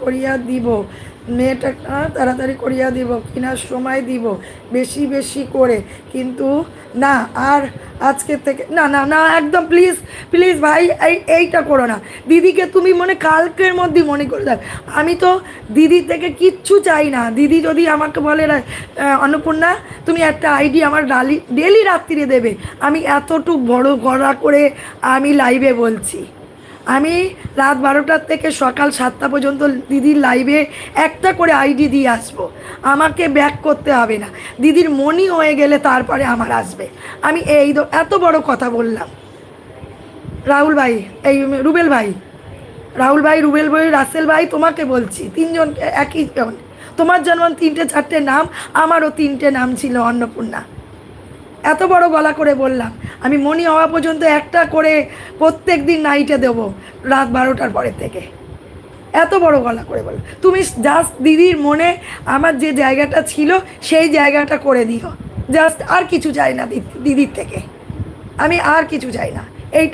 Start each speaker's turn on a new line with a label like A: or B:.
A: করিয়া দিব, মেয়েটা তাড়াতাড়ি করিয়া দিব, কিনার সময় দিব বেশি বেশি করে, কিন্তু না আর আজকের থেকে না না না, একদম প্লিজ প্লিজ ভাই, এইটা করো না। দিদিকে তুমি কালকের মধ্যে মনে করে দাও। আমি তো দিদি থেকে কিচ্ছু চাই না। দিদি যদি আমাকে বলে অন্নপূর্ণা তুমি একটা আইডি আমার ডেলি রাত্রিরে দেবে, আমি এতটুক বড় গড়া করে আমি লাইভে বলছি, আমি রাত 12টার থেকে সকাল 7টা পর্যন্ত দিদির লাইভে একটা করে আইডি দিয়ে আসবো। আমাকে ব্যাক করতে হবে না, দিদির মনি হয়ে গেলে তারপরে আমার আসবে। আমি এত বড় কথা বললাম। রাহুল ভাই, এই রুবেল ভাই, রাহুল ভাই, রুবেল ভাই, রাসেল ভাই, তোমাকে বলছি, তিনজন একই জন। তোমার যেমন 3-4টে নাম, আমারও 3টে নাম ছিল অন্নপূর্ণা। এত বড় গলা করে বললাম, আমি মনি হওয়া পর্যন্ত একটা করে প্রত্যেক দিন নাইটে দেবো রাত 12টার পরের থেকে। এত বড় গলা করে বল, তুমি জাস্ট দিদির মনে আমার যে জায়গাটা ছিল সেই জায়গাটা করে দিও, জাস্ট। আর কিছু চাই না দিদির থেকে, আমি আর কিছু চাই না।